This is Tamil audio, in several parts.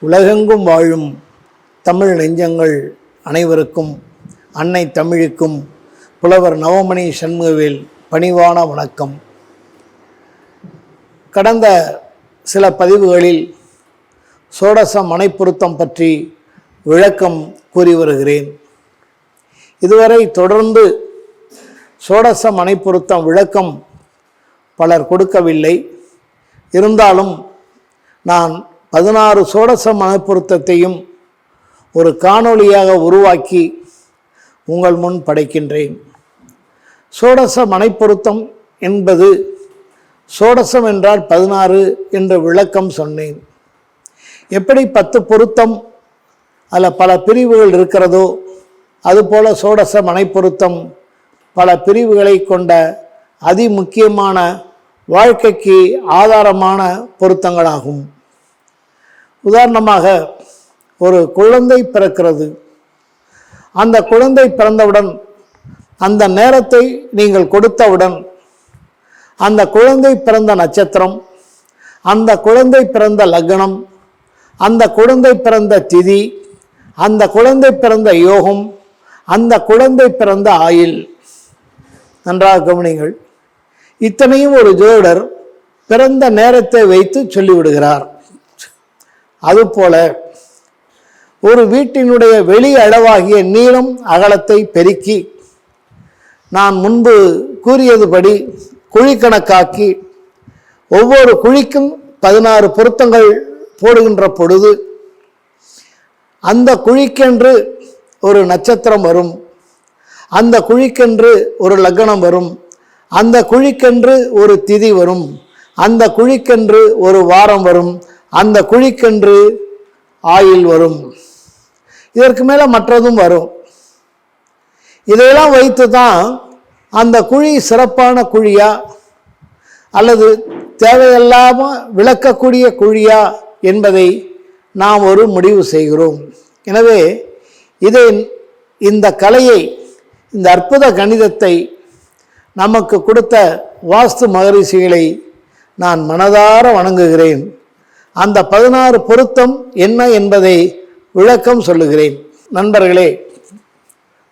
உலகெங்கும் வாழும் தமிழ் நெஞ்சங்கள் அனைவருக்கும் அன்னை தமிழுக்கும் புலவர் நவமணி சண்முகவேல் பணிவான வணக்கம். கடந்த சில பதிவுகளில் சோடச மனைப்பொருத்தம் பற்றி விளக்கம் கூறி வருகிறேன். இதுவரை தொடர்ந்து சோடச மனைப்பொருத்தம் விளக்கம் பலர் கொடுக்கவில்லை. இருந்தாலும் நான் 16 சோடச மனைப்பொருத்தத்தையும் ஒரு காணொளியாக உருவாக்கி உங்கள் முன் படைக்கின்றேன். சோடச மனைப்பொருத்தம் என்பது சோடசம் என்றால் 16 என்ற விளக்கம் சொன்னேன். எப்படி 10 பொருத்தம் அதில் பல பிரிவுகள் இருக்கிறதோ அதுபோல சோடச மனைப்பொருத்தம் பல பிரிவுகளை கொண்ட அதிமுக்கியமான வாழ்க்கைக்கு ஆதாரமான பொருத்தங்களாகும். உதாரணமாக, ஒரு குழந்தை பிறக்கிறது. அந்த குழந்தை பிறந்தவுடன் அந்த நேரத்தை நீங்கள் கொடுத்தவுடன் அந்த குழந்தை பிறந்த நட்சத்திரம், அந்த குழந்தை பிறந்த லக்னம், அந்த குழந்தை பிறந்த திதி, அந்த குழந்தை பிறந்த யோகம், அந்த குழந்தை பிறந்த ஆயுள், நன்றாக கவனிங்கள். இத்தனையும் ஒரு ஜோடர் பிறந்த நேரத்தை வைத்து சொல்லிவிடுகிறார். அதுபோல ஒரு வீட்டினுடைய வெளி அளவாகிய நீளம் அகலத்தை பெருக்கி நான் முன்பு கூறியதுபடி குழிக்கணக்காக்கி ஒவ்வொரு குழிக்கும் 16 பொருத்தங்கள் போடுகின்ற பொழுது அந்த குழிக்கென்று ஒரு நட்சத்திரம் வரும், அந்த குழிக்கென்று ஒரு லக்னம் வரும், அந்த குழிக்கென்று ஒரு திதி வரும், அந்த குழிக்கென்று ஒரு வாரம் வரும், அந்த குழிக்கென்று ஆயுள் வரும். இதற்கு மேலே மற்றதும் வரும். இதையெல்லாம் வைத்து தான் அந்த குழி சிறப்பான குழியா அல்லது தேவையில்லாமல் விளக்கக்கூடிய குழியா என்பதை நாம் ஒரு முடிவு செய்கிறோம். எனவே இந்த கலையை, இந்த அற்புத கணிதத்தை நமக்கு கொடுத்த வாஸ்து மகரிஷிகளை நான் மனதார வணங்குகிறேன். அந்த 16 பொருத்தம் என்ன என்பதை விளக்கம் சொல்லுகிறேன். நண்பர்களே,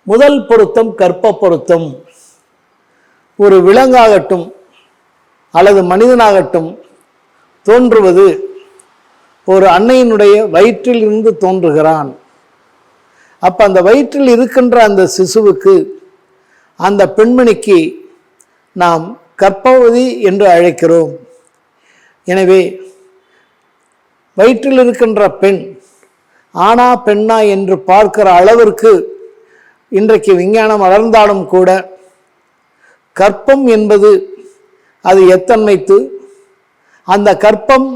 முதல் பொருத்தம் கற்ப பொருத்தம். ஒரு விலங்காகட்டும் அல்லது மனிதனாகட்டும் தோன்றுவது ஒரு அன்னையினுடைய வயிற்றில் இருந்து தோன்றுகிறான். அப்போ அந்த வயிற்றில் இருக்கின்ற அந்த சிசுவுக்கு, அந்த பெண்மணிக்கு நாம் கர்ப்பவதி என்று அழைக்கிறோம். எனவே வயிற்றில் இருக்கின்ற பெண் ஆணா பெண்ணா என்று பார்க்கிற அளவிற்கு இன்றைக்கு விஞ்ஞானம் வளர்ந்தாலும் கூட கர்ப்பம் என்பது அது எத்தன்மைத்து, அந்த கர்ப்பம்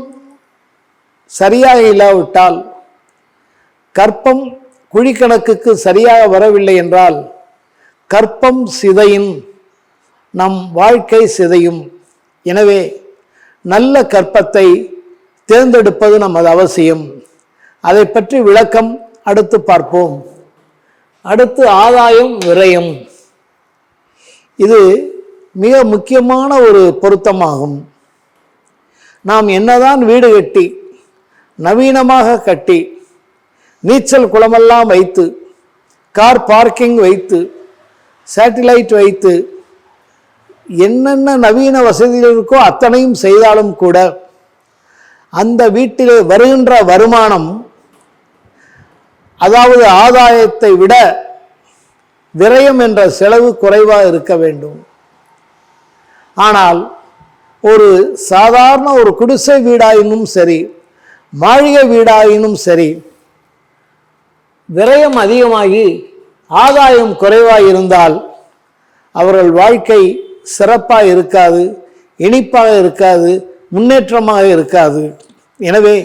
சரியாக இல்லாவிட்டால், கர்ப்பம் குழிக்கணக்குக்கு சரியாக வரவில்லை என்றால் கர்ப்பம் சிதையும், நம் வாழ்க்கை சிதையும். எனவே நல்ல கர்ப்பத்தை தேர்ந்தெடுப்பது நமது அவசியம். அதை பற்றி விளக்கம் அடுத்து பார்ப்போம். அடுத்து ஆதாயம் விரயம். இது மிக முக்கியமான ஒரு பொருத்தமாகும். நாம் என்னதான் வீடு கட்டி நவீனமாக கட்டி நீச்சல் குளமெல்லாம் வைத்து கார் பார்க்கிங் வைத்து சேட்டிலைட் வைத்து என்னென்ன நவீன வசதிகள் இருக்கோ அத்தனையும் செய்தாலும் கூட அந்த வீட்டிலே வருகின்ற வருமானம், அதாவது ஆதாயத்தை விட விரயம் என்ற செலவு குறைவாக இருக்க வேண்டும். ஆனால் ஒரு சாதாரண ஒரு குடிசை வீடாயினும் சரி, மாளிகை வீடாயினும் சரி, விரயம் அதிகமாகி ஆதாயம் குறைவாக இருந்தால் அவர்கள் வாழ்க்கை சிறப்பாக இருக்காது, இனிப்பாக இருக்காது, முன்னேற்றமாக இருக்காது. எனவே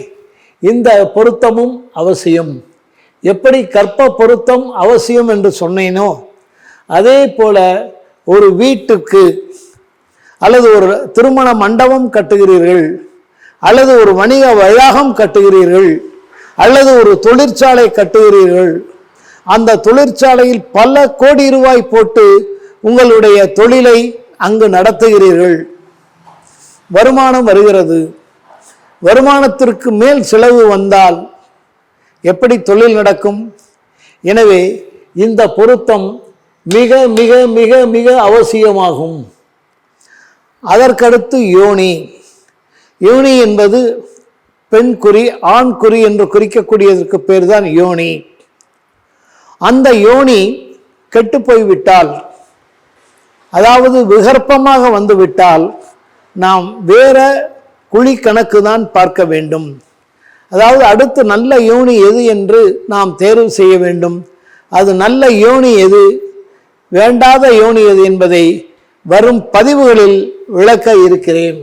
இந்த பொருத்தமும் அவசியம். எப்படி கற்ப பொருத்தம் அவசியம் என்று சொன்னேனோ அதே போல ஒரு வீட்டுக்கு அல்லது ஒரு திருமண மண்டபம் கட்டுகிறீர்கள், அல்லது ஒரு வணிக வளாகம் கட்டுகிறீர்கள், அல்லது ஒரு தொழிற்சாலை கட்டுகிறீர்கள், அந்த தொழிற்சாலையில் பல கோடி ரூபாய் போட்டு உங்களுடைய தொழிலை அங்கு நடத்துகிறீர்கள். வருமானம் வருகிறது. வருமானத்திற்கு மேல் செலவு வந்தால் எப்படி தொழில் நடக்கும்? எனவே இந்த பொருத்தம் மிக மிக மிக மிக அவசியமாகும். அதற்கடுத்து யோனி. யோனி என்பது பெண் குறி, ஆண் குறி என்று குறிக்கக்கூடியதற்கு பேர் தான் யோனி. அந்த யோனி கெட்டு போய்விட்டால், அதாவது விகற்பமாக வந்துவிட்டால், நாம் வேற குழி கணக்கு தான் பார்க்க வேண்டும். அதாவது அடுத்து நல்ல யோனி எது என்று நாம் தேர்வு செய்ய வேண்டும். அது நல்ல யோனி எது, வேண்டாத யோனி எது என்பதை வரும் பதிவுகளில் விளக்க இருக்கிறேன்.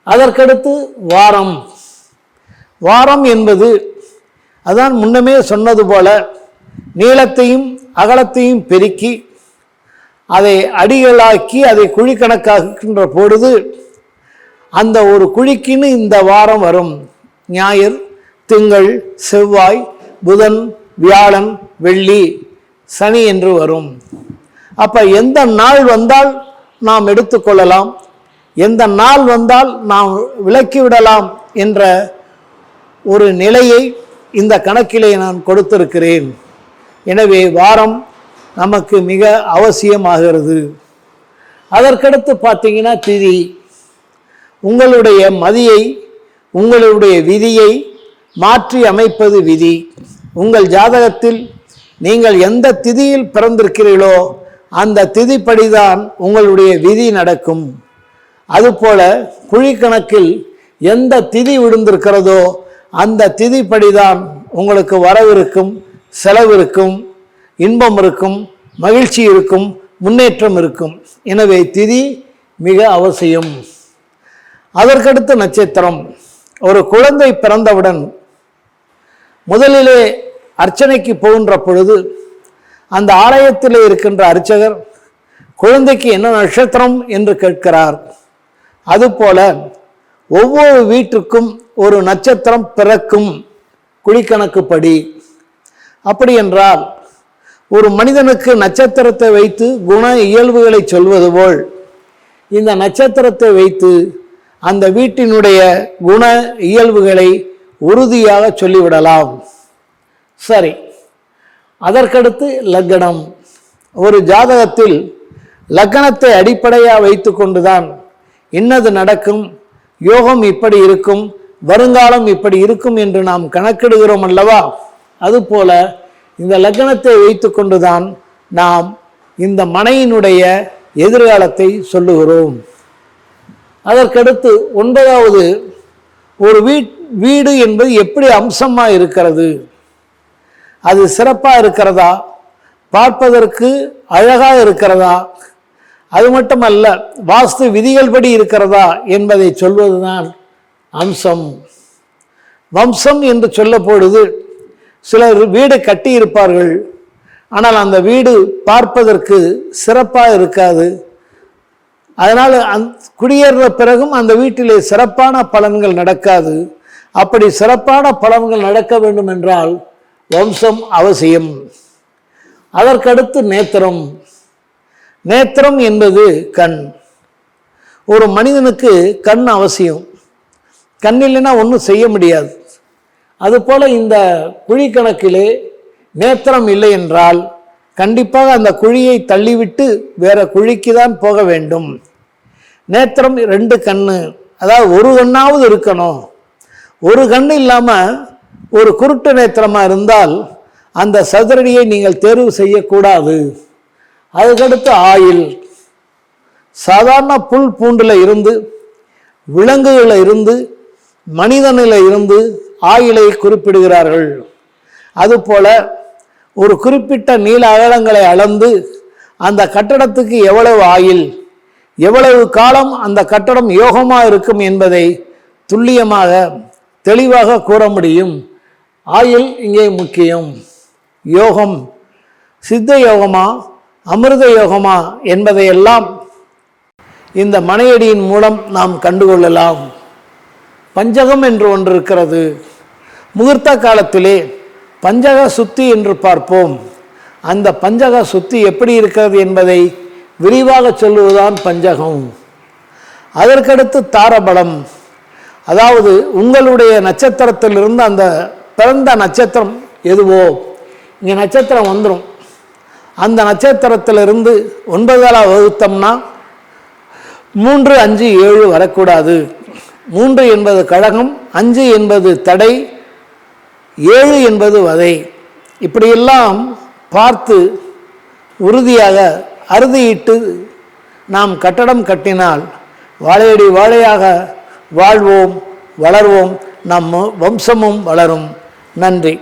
அதற்கடுத்து வாரம். வாரம் என்பது அதான் முன்னமே சொன்னது போல நீளத்தையும் அகலத்தையும் பெருக்கி அதை அடிகளாக்கி அதை குழி கணக்காக்குகின்ற பொழுது அந்த ஒரு குழிக்குன்னு இந்த வாரம் வரும். ஞாயிறு, திங்கள், செவ்வாய், புதன், வியாழன், வெள்ளி, சனி என்று வரும். அப்ப எந்த நாள் வந்தால் நாம் எடுத்துக்கொள்ளலாம், எந்த நாள் வந்தால் நாம் விலக்கிவிடலாம் என்ற ஒரு நிலையை இந்த கணக்கிலே நான் கொடுத்திருக்கிறேன். எனவே வாரம் நமக்கு மிக அவசியமாகிறது. அதற்கடுத்து பார்த்தீங்கன்னா திதி. உங்களுடைய மதியை, உங்களுடைய விதியை மாற்றி அமைப்பது விதி. உங்கள் ஜாதகத்தில் நீங்கள் எந்த திதியில் பிறந்திருக்கிறீர்களோ அந்த திதிப்படிதான் உங்களுடைய விதி நடக்கும். அதுபோல குழிக்கணக்கில் எந்த திதி விழுந்திருக்கிறதோ அந்த திதிப்படிதான் உங்களுக்கு வரவு இருக்கும், செலவு இருக்கும், இன்பம் இருக்கும், மகிழ்ச்சி இருக்கும், முன்னேற்றம் இருக்கும். எனவே திதி மிக அவசியம். அதற்கடுத்து நட்சத்திரம். ஒரு குழந்தை பிறந்தவுடன் முதலிலே அர்ச்சனைக்கு போகின்ற பொழுது அந்த ஆலயத்தில் இருக்கின்ற அர்ச்சகர் குழந்தைக்கு என்ன நட்சத்திரம் என்று கேட்கிறார். அதுபோல ஒவ்வொரு வீட்டுக்கும் ஒரு நட்சத்திரம் பிறக்கும் குழிக்கணக்குப்படி. அப்படி என்றால் ஒரு மனிதனுக்கு நட்சத்திரத்தை வைத்து குண இயல்புகளை சொல்வது போல் இந்த நட்சத்திரத்தை வைத்து அந்த வீட்டினுடைய குண இயல்புகளை உறுதியாக சொல்லிவிடலாம். சரி, அதற்கடுத்து லக்னம். ஒரு ஜாதகத்தில் லக்னத்தை அடிப்படையாக வைத்து கொண்டுதான் இன்னது நடக்கும், யோகம் இப்படி இருக்கும், வருங்காலம் இப்படி இருக்கும் என்று நாம் கணக்கிடுகிறோம் அல்லவா? அதுபோல இந்த லக்னத்தை வைத்து கொண்டுதான் நாம் இந்த மனையினுடைய எதிர்காலத்தை சொல்லுகிறோம். அதற்கடுத்து 9வது, ஒரு வீடு என்பது எப்படி அம்சமாக இருக்கிறது, அது சிறப்பாக இருக்கிறதா, பார்ப்பதற்கு அழகாக இருக்கிறதா, அது மட்டுமல்ல வாஸ்து விதிகள் படி இருக்கிறதா என்பதை சொல்வதுதான் அம்சம். வம்சம் என்று சொல்ல பொழுது சிலர் வீடு கட்டி இருப்பார்கள், ஆனால் அந்த வீடு பார்ப்பதற்கு சிறப்பாக இருக்காது. அதனால் குடியேற பிறகும் அந்த வீட்டிலே சிறப்பான பலன்கள் நடக்காது. அப்படி சிறப்பான பலன்கள் நடக்க வேண்டும் என்றால் வம்சம் அவசியம். அதற்கடுத்து நேத்திரம். நேத்திரம் என்பது கண். ஒரு மனிதனுக்கு கண் அவசியம். கண் இல்லைன்னா ஒன்றும் செய்ய முடியாது. அதுபோல இந்த குழி கணக்கிலே நேத்திரம் இல்லை என்றால் கண்டிப்பாக அந்த குழியை தள்ளிவிட்டு வேற குழிக்கு தான் போக வேண்டும். நேத்திரம் 2 கண்ணு, அதாவது ஒரு கண்ணாவது இருக்கணும். ஒரு கண் இல்லாமல் ஒரு குருட்டு நேத்திரமாக இருந்தால் அந்த சதுரடியை நீங்கள் தேர்வு செய்யக்கூடாது. அதுக்கடுத்து ஆயில். சாதாரண புல் பூண்டில் இருந்து, விலங்குகளில் இருந்து, மனிதனில் இருந்து ஆயிலை குறிப்பிடுகிறார்கள். அதுபோல ஒரு குறிப்பிட்ட நீள அகலங்களை அளந்து அந்த கட்டடத்துக்கு எவ்வளவு ஆயில், எவ்வளவு காலம் அந்த கட்டடம் யோகமாக இருக்கும் என்பதை துல்லியமாக தெளிவாக கூற முடியும். ஆயில் இங்கே முக்கியம். யோகம் சித்த யோகமா அமிர்த யோகமா என்பதையெல்லாம் இந்த மனையடியின் மூலம் நாம் கண்டுகொள்ளலாம். பஞ்சகம் என்று ஒன்று இருக்கிறது. முகூர்த்த காலத்திலே பஞ்சக சுத்தி என்று பார்ப்போம். அந்த பஞ்சக சுத்தி எப்படி இருக்கிறது என்பதை விரிவாக சொல்லுவதுதான் பஞ்சகம். அதற்கடுத்து தாரபலம், அதாவது உங்களுடைய நட்சத்திரத்திலிருந்து அந்த பிறந்த நட்சத்திரம் எதுவோ இங்கே நட்சத்திரம் வந்துடும். அந்த நட்சத்திரத்திலிருந்து 9ஆல் வகுத்தோம்னா 3, 5, 7 வரக்கூடாது. 3 என்பது கழகம், 5 என்பது தடை, 7 என்பது வதை. இப்படியெல்லாம் பார்த்து உறுதியாக அறுதியிட்டு நாம் கட்டடம் கட்டினால் வாழையடி வாழையாக வாழ்வோம், வளர்வோம், நம் வம்சமும் வளரும். நன்றி.